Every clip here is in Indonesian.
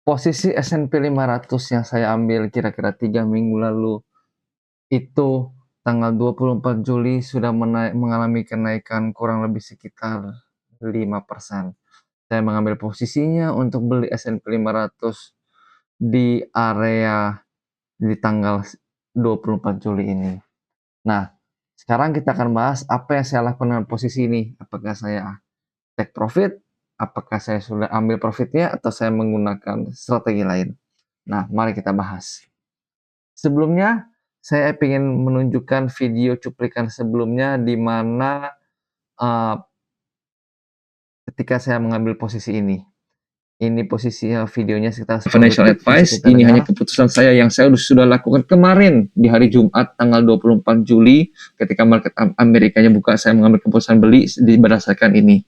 Posisi S&P 500 yang saya ambil kira-kira 3 minggu lalu, itu tanggal 24 Juli sudah mengalami kenaikan kurang lebih sekitar 5%. Saya mengambil posisinya untuk beli S&P 500 di area di tanggal 24 Juli ini. Nah, sekarang kita akan bahas apa yang saya lakukan dengan posisi ini. Apakah saya take profit, apakah saya sudah ambil profitnya, atau saya menggunakan strategi lain. Nah, mari kita bahas. Sebelumnya, saya ingin menunjukkan video cuplikan sebelumnya di mana ketika saya mengambil posisi ini. Ini posisi videonya sekitar 10 Financial detik, advice, ini hanya keputusan saya yang saya sudah lakukan kemarin di hari Jumat tanggal 24 Juli ketika market Amerikanya buka, saya mengambil keputusan beli berdasarkan ini.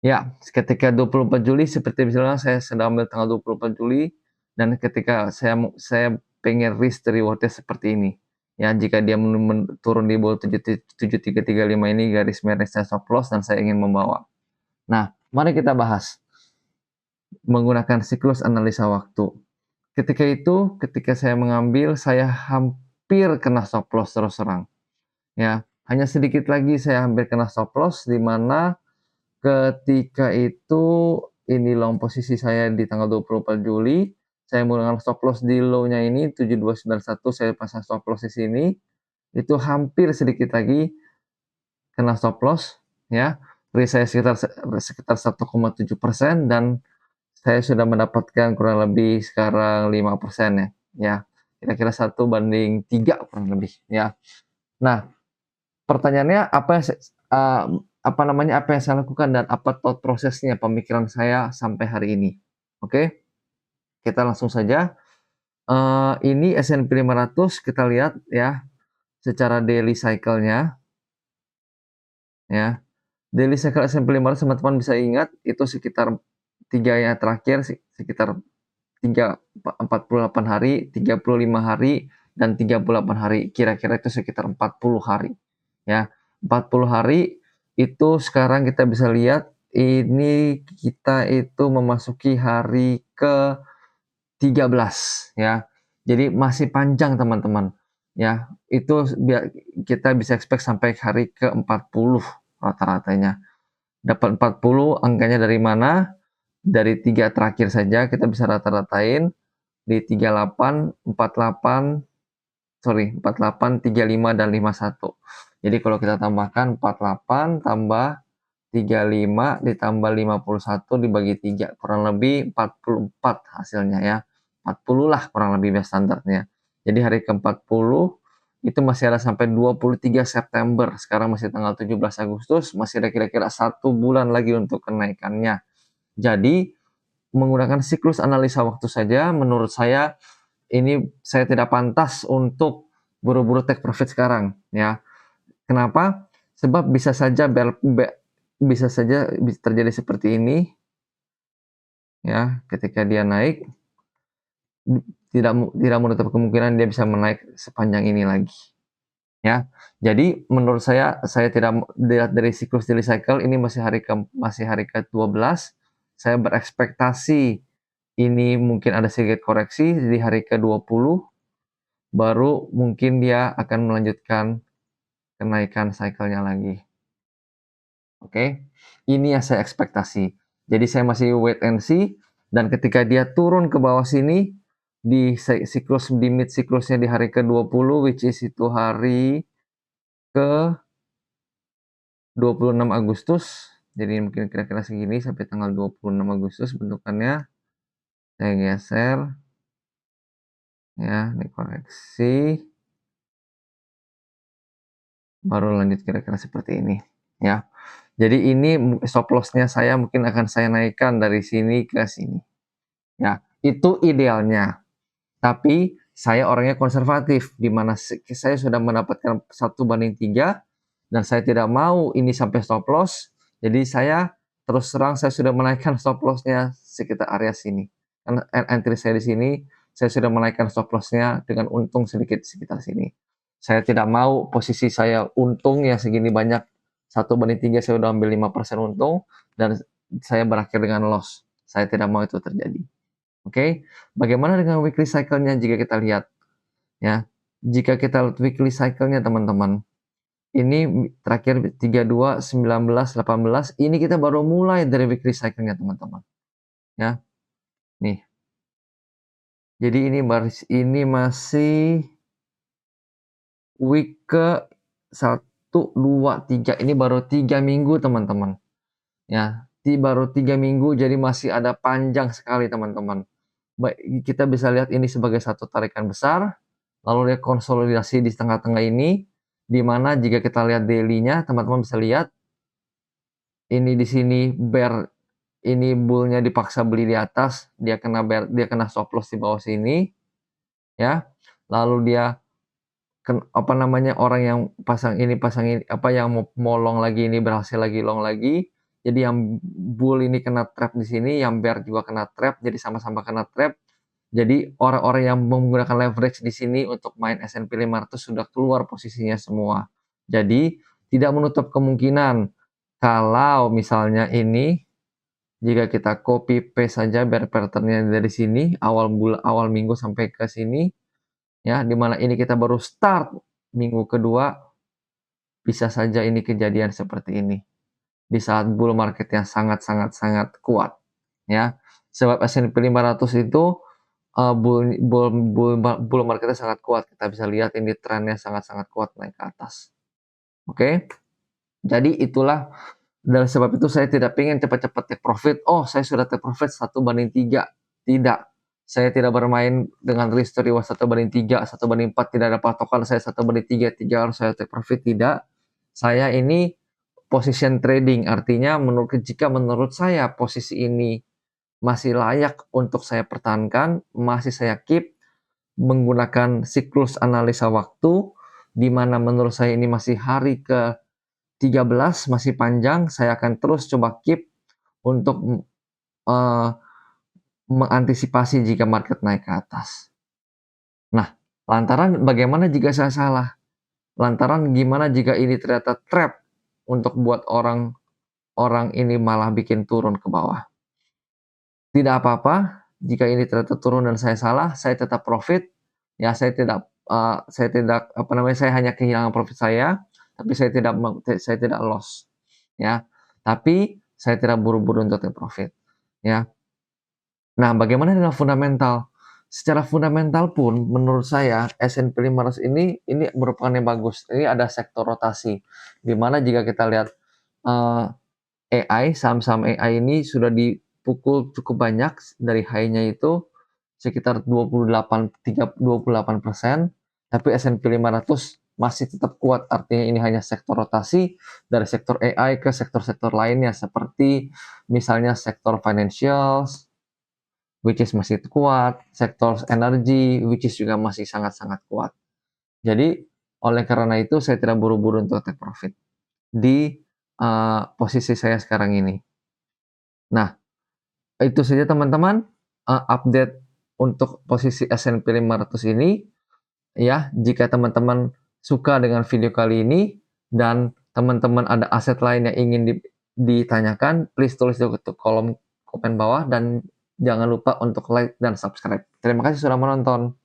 Ya, ketika 24 Juli seperti misalnya saya sedang ambil tanggal 24 Juli dan ketika saya pengen risk reward-nya seperti ini. Ya, jika dia turun di bawah 7335 ini garis merah saya stop loss dan saya ingin membawa. Nah, mari kita bahas menggunakan siklus analisa waktu. Ketika saya mengambil, saya hampir kena stop loss terus terang. Ya, hanya sedikit lagi saya hampir kena stop loss di mana ketika itu ini long posisi saya di tanggal 24 Juli, saya menggunakan stop loss di low-nya ini 7291, saya pasang stop loss di sini. Itu hampir sedikit lagi kena stop loss ya. Beri saya sekitar 1,7% dan saya sudah mendapatkan kurang lebih sekarang 5% ya. Ya, kira-kira 1/3 kurang lebih ya. Nah, pertanyaannya apa yang saya lakukan dan apa thought prosesnya pemikiran saya sampai hari ini. Oke, kita langsung saja. Ini S&P 500 kita lihat ya secara daily cycle-nya ya. Daily cycle S&P 500 teman-teman bisa ingat itu sekitar 3 yang terakhir sekitar 48 hari, 35 hari, dan 38 hari. Kira-kira itu sekitar 40 hari. Ya, 40 hari itu sekarang kita bisa lihat ini kita itu memasuki hari ke-13 ya. Jadi masih panjang teman-teman. Ya, itu kita bisa expect sampai hari ke-40 rata-ratanya. Dapat 40 angkanya dari mana? Dari 3 terakhir saja kita bisa rata-ratain di 38, 48, 48, 35, dan 51. Jadi kalau kita tambahkan 48 tambah 35 ditambah 51 dibagi 3, kurang lebih 44 hasilnya ya. 40 lah kurang lebih best standarnya. Jadi hari ke-40 itu masih ada sampai 23 September. Sekarang masih tanggal 17 Agustus, masih ada kira-kira 1 bulan lagi untuk kenaikannya. Jadi menggunakan siklus analisa waktu saja menurut saya ini saya tidak pantas untuk buru-buru take profit sekarang ya. Kenapa? Sebab bisa saja terjadi seperti ini ya, ketika dia naik tidak menutup kemungkinan dia bisa menaik sepanjang ini lagi ya. Jadi menurut saya tidak dilihat dari siklus daily cycle ini masih hari ke-12. Saya berekspektasi ini mungkin ada sedikit koreksi di hari ke-20 baru mungkin dia akan melanjutkan kenaikan cycle-nya lagi. Oke, ini yang saya ekspektasi. Jadi saya masih wait and see, dan ketika dia turun ke bawah sini, di mid siklusnya di hari ke-20, which is itu hari ke-26 Agustus, jadi mungkin kira-kira segini sampai tanggal 26 Agustus bentukannya. Saya geser, ya, ini koreksi. Baru lanjut kira-kira seperti ini ya. Jadi ini stop loss-nya saya mungkin akan saya naikkan dari sini ke sini ya. Itu idealnya, tapi saya orangnya konservatif di mana saya sudah mendapatkan 1/3 dan saya tidak mau ini sampai stop loss. Jadi saya terus terang saya sudah menaikkan stop loss-nya sekitar area sini. Karena entry saya di sini, saya sudah menaikkan stop loss-nya dengan untung sedikit sekitar sini. Saya tidak mau posisi saya untung ya segini banyak, 1/3 saya udah ambil 5% untung dan saya berakhir dengan loss. Saya tidak mau itu terjadi. Oke, bagaimana dengan weekly cycle-nya jika kita lihat ya. Jika kita lihat weekly cycle-nya teman-teman, ini terakhir 32, 19, 18, ini kita baru mulai dari weekly cycle-nya teman-teman. Ya, nih. Jadi ini masih week ke 1, 2, 3. Ini baru 3 minggu teman-teman. Ya, baru 3 minggu, jadi masih ada panjang sekali teman-teman. Kita bisa lihat ini sebagai satu tarikan besar, lalu dia konsolidasi di tengah-tengah ini, di mana jika kita lihat daily-nya, teman-teman bisa lihat ini di sini bear, ini bull-nya dipaksa beli di atas, dia kena stop loss di bawah sini, ya. Lalu dia orang yang pasang ini, yang mau long lagi ini berhasil lagi long lagi. Jadi yang bull ini kena trap di sini, yang bear juga kena trap, jadi sama-sama kena trap. Jadi orang-orang yang menggunakan leverage di sini untuk main S&P 500 sudah keluar posisinya semua. Jadi tidak menutup kemungkinan kalau misalnya ini jika kita copy paste saja bear pattern-nya dari sini awal minggu sampai ke sini ya, di mana ini kita baru start minggu kedua, bisa saja ini kejadian seperti ini di saat bull market yang sangat kuat ya. Sebab S&P 500 itu bull marketnya sangat kuat. Kita bisa lihat ini trennya sangat kuat naik ke atas. Oke. Jadi itulah, dari sebab itu saya tidak ingin cepat-cepat take profit. Oh, saya sudah take profit 1/3. Tidak. Saya tidak bermain dengan risk to reward 1/3, 1/4, tidak ada patokan saya 1/3 harus saya take profit, tidak. Saya ini position trading, artinya jika menurut saya posisi ini masih layak untuk saya pertahankan, masih saya keep menggunakan siklus analisa waktu, di mana menurut saya ini masih hari ke-13, masih panjang, saya akan terus coba keep untuk mengantisipasi jika market naik ke atas. Nah, lantaran bagaimana jika saya salah? Lantaran gimana jika ini ternyata trap untuk buat orang ini malah bikin turun ke bawah? Tidak apa-apa, jika ini ternyata turun dan saya salah, saya tetap profit. Ya, saya tidak, saya hanya kehilangan profit saya, tapi saya tidak loss, ya. Tapi saya tidak buru-buru untuk take profit, ya. Nah, bagaimana dengan fundamental? Secara fundamental pun menurut saya S&P 500 ini merupakan yang bagus. Ini ada sektor rotasi, di mana jika kita lihat AI, saham-saham AI ini sudah dipukul cukup banyak dari high-nya itu sekitar 28%, tapi S&P 500 masih tetap kuat, artinya ini hanya sektor rotasi dari sektor AI ke sektor-sektor lainnya seperti misalnya sektor financials, which is masih kuat, sektor energi, which is juga masih sangat kuat. Jadi oleh karena itu saya tidak buru-buru untuk take profit di posisi saya sekarang ini. Nah, itu saja teman-teman update untuk posisi S&P 500 ini ya. Jika teman-teman suka dengan video kali ini dan teman-teman ada aset lain yang ingin ditanyakan, please tulis di kolom komen bawah dan jangan lupa untuk like dan subscribe. Terima kasih sudah menonton.